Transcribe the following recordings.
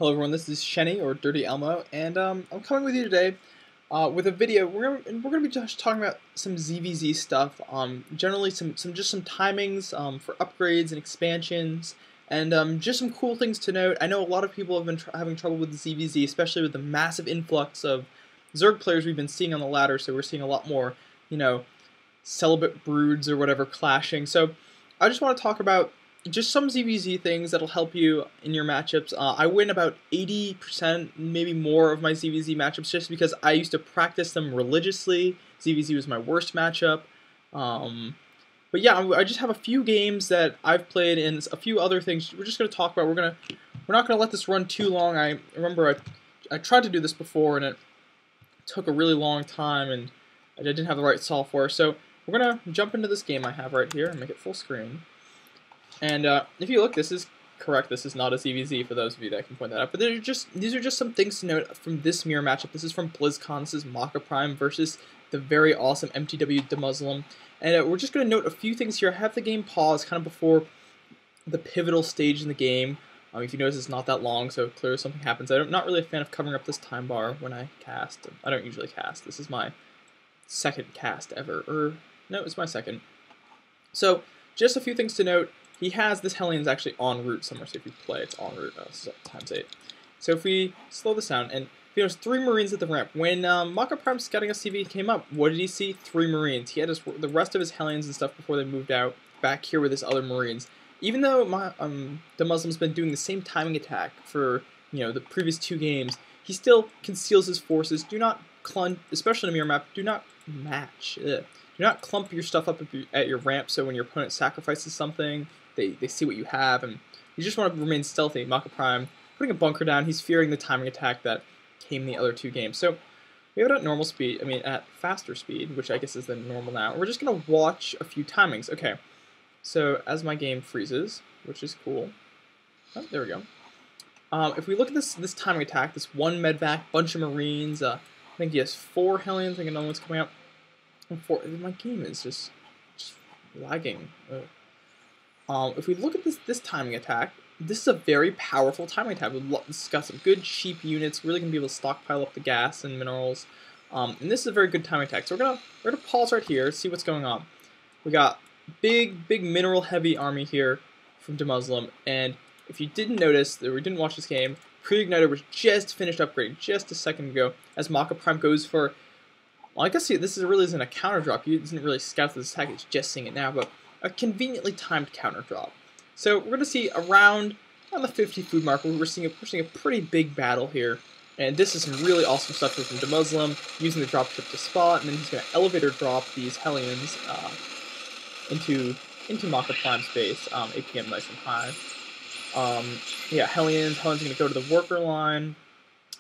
Hello everyone, this is Shenny, or Dirty Elmo, and I'm coming with you today with a video. We're gonna be just talking about some ZvZ stuff, generally some timings for upgrades and expansions, and just some cool things to note. I know a lot of people have been having trouble with ZvZ, especially with the massive influx of Zerg players we've been seeing on the ladder, so we're seeing a lot more, celibate broods or whatever clashing. So I just want to talk about just some ZvZ things that'll help you in your matchups. I win about 80%, maybe more, of my ZvZ matchups just because I used to practice them religiously. ZvZ was my worst matchup. But yeah, I just have a few games that I've played and a few other things we're just going to talk about. We're not going to let this run too long. I remember I tried to do this before and it took a really long time and I didn't have the right software. So we're going to jump into this game I have right here and make it full screen. And if you look, this is correct. This is not a ZvZ for those of you that can point that out. But these are just some things to note from this mirror matchup. This is from BlizzCon. This is Maka Prime versus the very awesome MTW DeMuslim. And we're just going to note a few things here. I have the game paused kind of before the pivotal stage in the game. If you notice, it's not that long, so clearly something happens. I'm not really a fan of covering up this time bar when I cast. I don't usually cast. This is my second cast ever. No, it's my second. So just a few things to note. He has this Hellions actually en route somewhere, so if you play, it's en route. This is ×8. So if we slow this down, and there's 3 Marines at the ramp. When Maka Prime scouting SCV came up, what did he see? 3 Marines. He had the rest of his Hellions and stuff before they moved out back here with his other Marines. Even though the Muslim's been doing the same timing attack for the previous 2 games, he still conceals his forces. Do not clump, especially in a mirror map. Do not match. Do not clump your stuff up at your ramp. So when your opponent sacrifices something, they see what you have, and you just want to remain stealthy. Maka Prime putting a bunker down. He's fearing the timing attack that came in the other 2 games. So we have it at normal speed. At faster speed, which I guess is the normal now. We're just gonna watch a few timings. Okay. So as my game freezes, which is cool. Oh, there we go. If we look at this timing attack, this 1 medvac, bunch of Marines. I think he has 4 Hellions. I think another one's coming up. And 4. My game is just lagging. If we look at this timing attack, this is a very powerful timing attack. It's got some good cheap units. Really gonna be able to stockpile up the gas and minerals. And this is a very good timing attack. So we're gonna pause right here, see what's going on. We got big mineral heavy army here from DeMuslim, and if you didn't notice or didn't watch this game, Pre-Igniter was just finished upgrading just a second ago as Maka Prime goes for. Well, I guess this really isn't a counter drop. He doesn't really scout this attack. He's just seeing it now, but a conveniently timed counter drop. So we're going to see around on the 50 food mark. We're seeing a pretty big battle here, and this is some really awesome stuff from DeMuslim using the dropship to spot, and then he's going to elevator drop these Hellions into Maka Prime's base. APM nice and high. Yeah, Hellions are going to go to the worker line,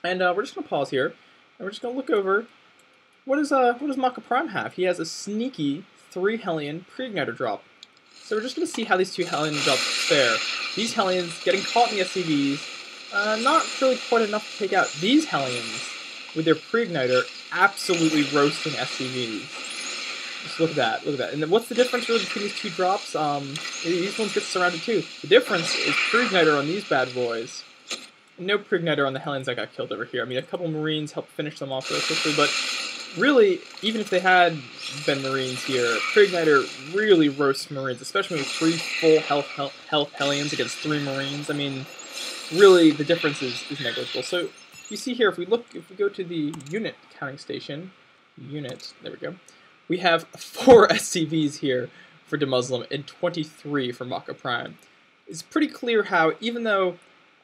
and we're just going to pause here, and we're just going to look over. What does Maka Prime have? He has a sneaky 3 Hellion Pre-Igniter drop. So we're just going to see how these 2 Hellion drops fare. These Hellions getting caught in the SCVs, not really quite enough to take out these Hellions with their Pre-Igniter, absolutely roasting SCVs. Just look at that, look at that. And then what's the difference really between these 2 drops? These ones get surrounded too. The difference is Pre-Igniter on these bad boys. No Pre-Igniter on the Hellions that got killed over here. A couple Marines helped finish them off really quickly, but really, even if they had been Marines here, Pre-Igniter really roasts Marines, especially with 3 full health Hellions against 3 Marines. Really, the difference is negligible. So you see here, if we go to the unit counting station, there we go. We have 4 SCVs here for DeMuslim and 23 for Maka Prime. It's pretty clear how, even though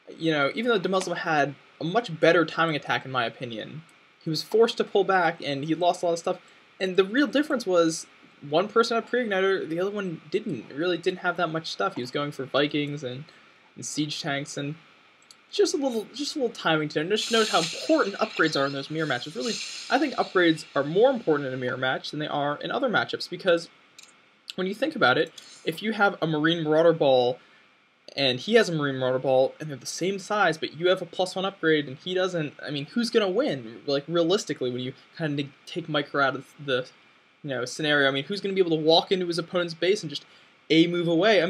DeMuslim had a much better timing attack in my opinion, he was forced to pull back, and he lost a lot of stuff. And the real difference was one person had Pre-Igniter, the other one didn't. Really didn't have that much stuff. He was going for Vikings and siege tanks, and just a little timing to just note how important upgrades are in those mirror matches. Really, I think upgrades are more important in a mirror match than they are in other matchups, because when you think about it, if you have a Marine Marauder Ball and he has a Marine Marauder Ball, and they're the same size, but you have a +1 upgrade, and he doesn't, who's gonna win? Realistically, when you kind of take Micro out of the, scenario, who's gonna be able to walk into his opponent's base and just A move away?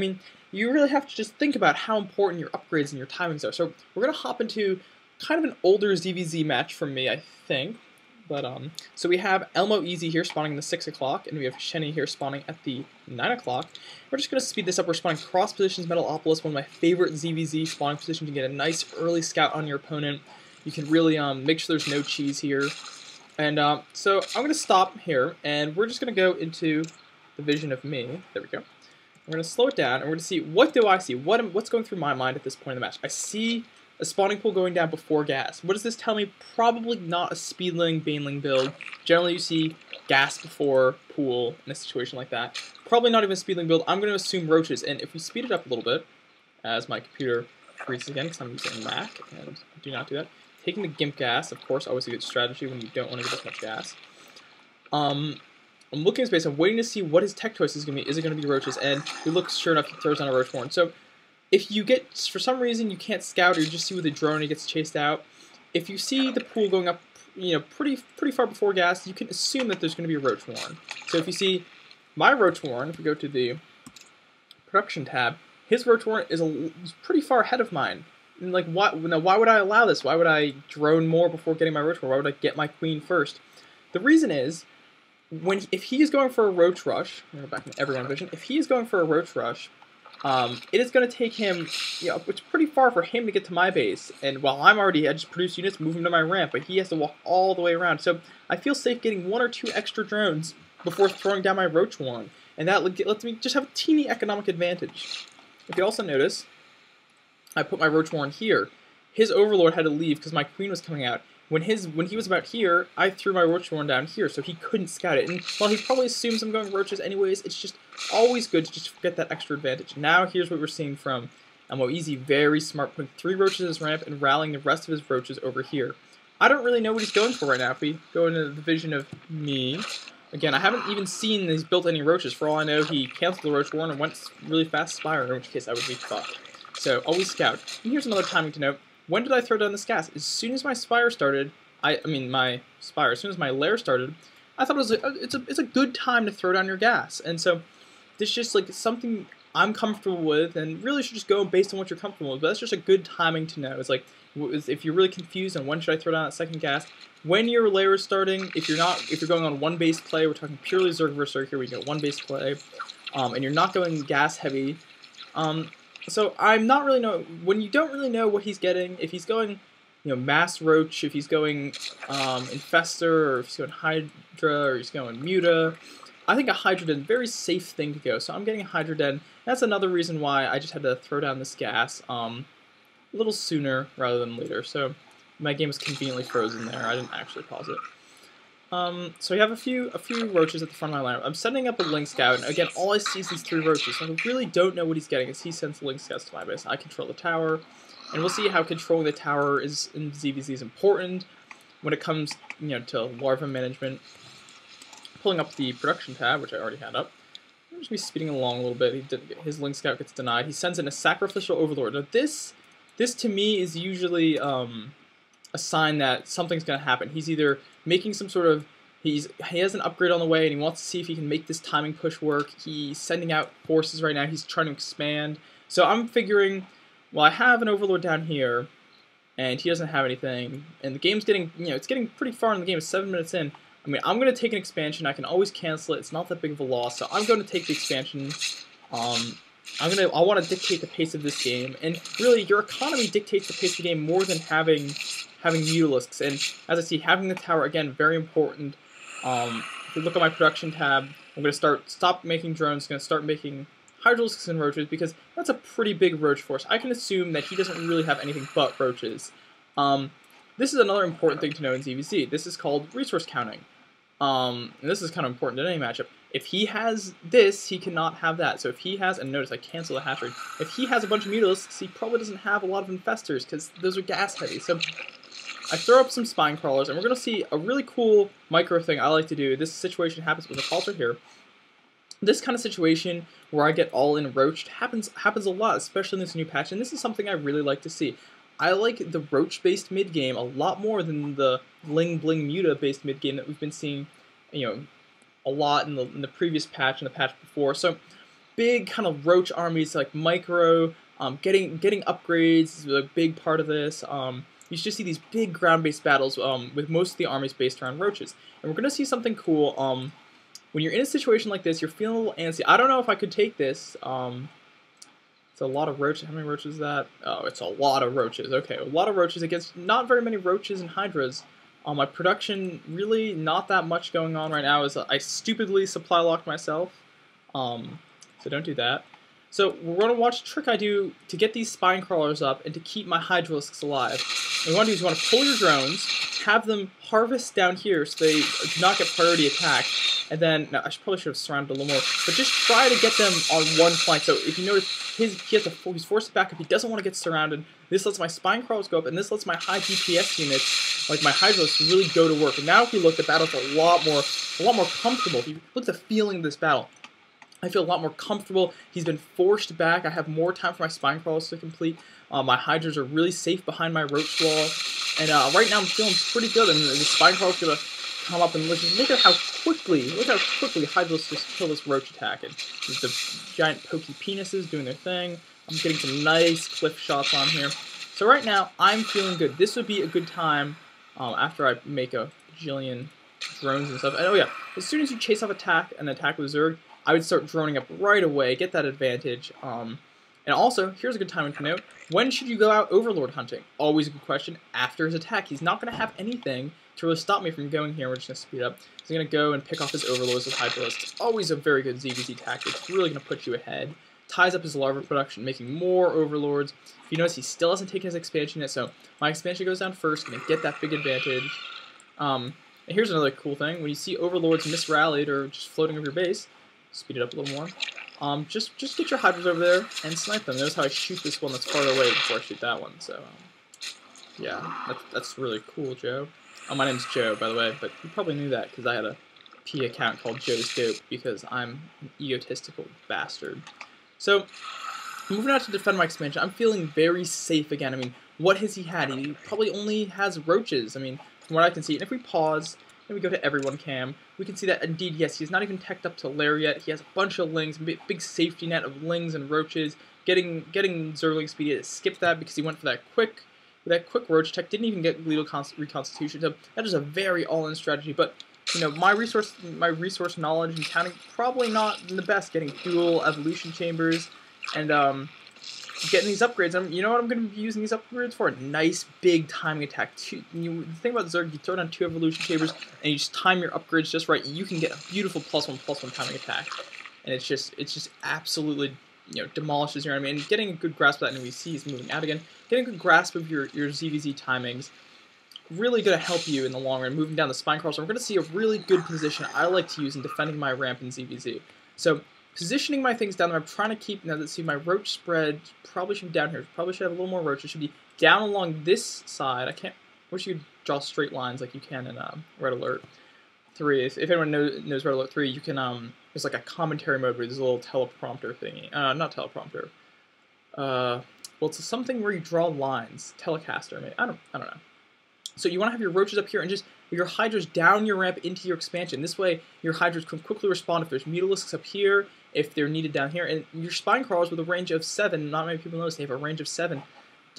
you really have to just think about how important your upgrades and your timings are. So we're going to hop into kind of an older ZvZ match from me, I think. But so we have Elmo Easy here spawning in the 6 o'clock, and we have Shenny here spawning at the 9 o'clock. We're just going to speed this up. We're spawning cross positions Metalopolis, one of my favorite ZvZ spawning positions to get a nice early scout on your opponent. You can really make sure there's no cheese here. And so I'm going to stop here, and we're just going to go into the vision of me. There we go. We're going to slow it down, and we're going to see, what do I see? What's going through my mind at this point in the match? I see a spawning pool going down before gas. What does this tell me? Probably not a speedling, baneling build. Generally you see gas before pool in a situation like that. Probably not even a speedling build. I'm going to assume roaches, and if we speed it up a little bit, as my computer freezes again because I'm using Mac, and do not do that. Taking the GIMP gas, of course, always a good strategy when you don't want to get as much gas. I'm looking at space, I'm waiting to see what his tech choice is going to be. Is it going to be roaches? And we look, sure enough, he throws on a roach horn. So if you get, for some reason, you can't scout or you just see with a drone and he gets chased out, if you see the pool going up, pretty far before gas, you can assume that there's going to be a roach horn. So if you see my roach horn, if we go to the production tab, his roach horn is pretty far ahead of mine. And like, why would I allow this? Why would I drone more before getting my roach horn? Why would I get my queen first? The reason is, if he is going for a roach rush, I'm going to go back in everyone vision. If he is going for a roach rush, it is going to take him, it's pretty far for him to get to my base. And while I just produce units, move him to my ramp, but he has to walk all the way around. So I feel safe getting 1 or 2 extra drones before throwing down my roach horn, and that lets me just have a teeny economic advantage. If you also notice, I put my roach horn here. His overlord had to leave because my queen was coming out. When he was about here, I threw my roach horn down here, so he couldn't scout it. And while he probably assumes I'm going roaches anyways, it's just always good to just get that extra advantage. Now here's what we're seeing from Elmo Easy. Very smart, putting 3 roaches in his ramp and rallying the rest of his roaches over here. I don't really know what he's going for right now. If we go into the vision of me, again, I haven't even seen that he's built any roaches. For all I know, he canceled the roach horn and went really fast Spire, in which case I would be fucked. So always scout. And here's another timing to note. When did I throw down this gas? As soon as my Spire started, as soon as my lair started, I thought it's a good time to throw down your gas. And so this is just like something I'm comfortable with, and really should just go based on what you're comfortable with. But that's just a good timing to know. It's like, if you're really confused on when should I throw down that second gas, when your lair is starting, if you're going on 1 base play, we're talking purely Zerg versus Zerg here, we go 1 base play, and you're not going gas heavy. So I'm not really when you don't really know what he's getting, if he's going, Mass Roach, if he's going Infestor, or if he's going Hydra, or he's going Muta, I think a Hydra Den, very safe thing to go. So I'm getting a Hydra Den. That's another reason why I just had to throw down this gas a little sooner rather than later. So my game is conveniently frozen there. I didn't actually pause it. So we have a few roaches at the front of my lineup. I'm setting up a Link Scout, and again, all I see is these 3 roaches, so I really don't know what he's getting as he sends the Link Scouts to my base. I control the tower, and we'll see how controlling the tower is in ZvZ is important when it comes, to larva management. Pulling up the production tab, which I already had up. I'm just be speeding along a little bit. His Link Scout gets denied. He sends in a Sacrificial Overlord. Now this to me is usually a sign that something's going to happen. He's either making some sort of, he has an upgrade on the way and he wants to see if he can make this timing push work. He's sending out forces right now. He's trying to expand. So I'm figuring, well, I have an Overlord down here and he doesn't have anything, and the game's getting, it's getting pretty far in the game. It's 7 minutes in. I mean, I'm going to take an expansion. I can always cancel it. It's not that big of a loss. So I'm going to take the expansion. I want to dictate the pace of this game, and really, your economy dictates the pace of the game more than having Mutalisks. And as I see, having the tower again, very important. If you look at my production tab, I'm going to stop making drones. Going to start making Hydralisks and roaches, because that's a pretty big roach force. I can assume that he doesn't really have anything but roaches. This is another important thing to know in ZvZ. This is called resource counting. And this is kind of important in any matchup. If he has this, he cannot have that. So if he has, and notice I cancel the hatch rate, if he has a bunch of Mutalisks, he probably doesn't have a lot of Infestors, because those are gas heavy. So I throw up some Spine Crawlers, and we're going to see a really cool micro thing I like to do. This situation happens with the calls right here. This kind of situation where I get all in roached happens a lot, especially in this new patch, and this is something I really like to see. I like the roach-based mid-game a lot more than the bling-bling muta-based mid-game that we've been seeing, a lot in the previous patch and the patch before. So big kind of roach armies like micro. Getting upgrades is a big part of this. You should see these big ground-based battles with most of the armies based around roaches. And we're going to see something cool. When you're in a situation like this, you're feeling a little antsy. I don't know if I could take this. It's a lot of roaches. How many roaches is that? Oh, it's a lot of roaches. Okay, a lot of roaches against not very many roaches and hydras. My production, really not that much going on right now. Is I stupidly supply locked myself. So don't do that. So we're going to watch a trick I do to get these spine crawlers up and to keep my hydralisks alive. What you want to do is you want to pull your drones, have them harvest down here so they do not get priority attack, and then, no, I probably should have surrounded a little more, but just try to get them on one flank. So if you notice, he's forced to back up. He doesn't want to get surrounded. This lets my spine crawlers go up, and this lets my high DPS units, like my hydralisks, really go to work. And now if you look, the battle's a lot more comfortable. If you look at the feeling of this battle, I feel a lot more comfortable. He's been forced back. I have more time for my spine crawlers to complete. My hydras are really safe behind my roach wall. And right now I'm feeling pretty good. And the spine crawler's going to come up and look at how quickly hydras just kill this roach attack. And the giant pokey penises doing their thing. I'm getting some nice cliff shots on here. So right now I'm feeling good. This would be a good time after I make a bajillion drones and stuff. And oh yeah, as soon as you chase off an attack with Zerg, I would start droning up right away, get that advantage. And also, here's a good time to note, when should you go out Overlord hunting? Always a good question. After his attack, he's not going to have anything to really stop me from going here. We're just going to speed up. He's going to go and pick off his Overlords with Hydralisks. Always a very good ZvZ tactic. It's really going to put you ahead. Ties up his larva production, making more Overlords. If you notice, he still hasn't taken his expansion yet, so my expansion goes down first, going to get that big advantage. And here's another cool thing. When you see Overlords misrallied or just floating over your base, speed it up a little more. Just get your hydras over there and snipe them. Notice how I shoot this one that's farther away before I shoot that one. So, yeah, that's really cool, Joe. My name's Joe, by the way, but you probably knew that because I had a P account called Joe's Dope because I'm an egotistical bastard. So, moving on to defend my expansion, I'm feeling very safe again. I mean, what has he had? He probably only has roaches. I mean, from what I can see. And if we pause, and we go to everyone cam, we can see that indeed, yes, he's not even teched up to lair yet. He has a bunch of lings, big safety net of lings and roaches. Getting Zergling speed to skip that because he went for that quick roach tech. Didn't even get lethal reconstitution. So that is a very all-in strategy. But you know, my resource knowledge and counting probably not the best. Getting dual evolution chambers and getting these upgrades. You know what I'm going to be using these upgrades for? A nice big timing attack. The thing about Zerg, you throw down 2 evolution chambers and you just time your upgrades just right. You can get a beautiful +1/+1 timing attack, and it's just absolutely, you know, demolishes your enemy. And getting a good grasp of that, and we see he's moving out again. Getting a good grasp of your ZvZ timings, really going to help you in the long run. Moving down the spine crawler, so we're going to see a really good position I like to use in defending my ramp in ZvZ. So, positioning my things down there, I'm trying to keep, now let's see, my roach spread probably should be down here. Probably should have a little more roach. It should be down along this side. I wish you could draw straight lines like you can in Red Alert 3. If anyone knows Red Alert 3, you can, there's like a commentary mode where there's a little teleprompter thingy. Not teleprompter. Well, it's something where you draw lines. Telecaster, maybe. I don't know. So you want to have your roaches up here and just your hydras down your ramp into your expansion. This way, your hydras can quickly respond if there's mutalisks up here, if they're needed down here. And your spine crawlers with a range of 7, not many people notice they have a range of 7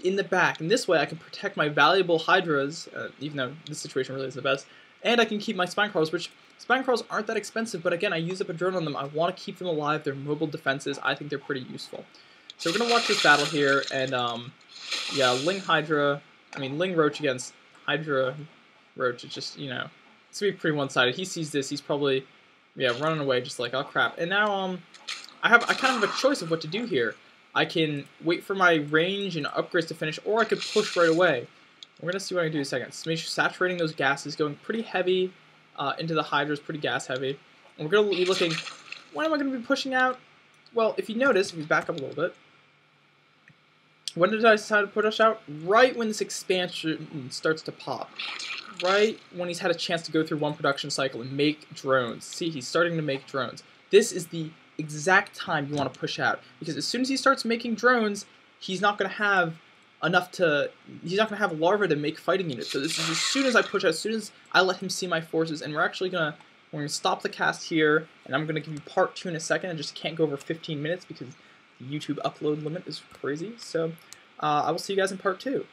in the back. And this way, I can protect my valuable hydras, even though this situation really is the best. And I can keep my spine crawlers, which spine crawlers aren't that expensive, but again, I use up a drone on them. I want to keep them alive. They're mobile defenses. I think they're pretty useful. So we're going to watch this battle here, and yeah, Ling Roach against Hydra Roach. It's just, you know, it's going to be pretty one-sided. He sees this, he's probably, yeah, running away just like, oh crap. And now, I kind of have a choice of what to do here. I can wait for my range and upgrades to finish, or I could push right away. We're going to see what I can do in a second. So saturating those gases, going pretty heavy into the Hydras, pretty gas heavy. And we're going to be looking, when am I going to be pushing out? Well, if you notice, if we back up a little bit, when did I decide to push out? Right when this expansion starts to pop. Right when he's had a chance to go through one production cycle and make drones. See, he's starting to make drones. This is the exact time you want to push out. Because as soon as he starts making drones, he's not going to have enough to, he's not going to have larvae to make fighting units. So this is as soon as I push out, as soon as I let him see my forces, and we're actually going to We're going to stop the cast here, and I'm going to give you part 2 in a second. I just can't go over 15 minutes because the YouTube upload limit is crazy. So I will see you guys in part 2.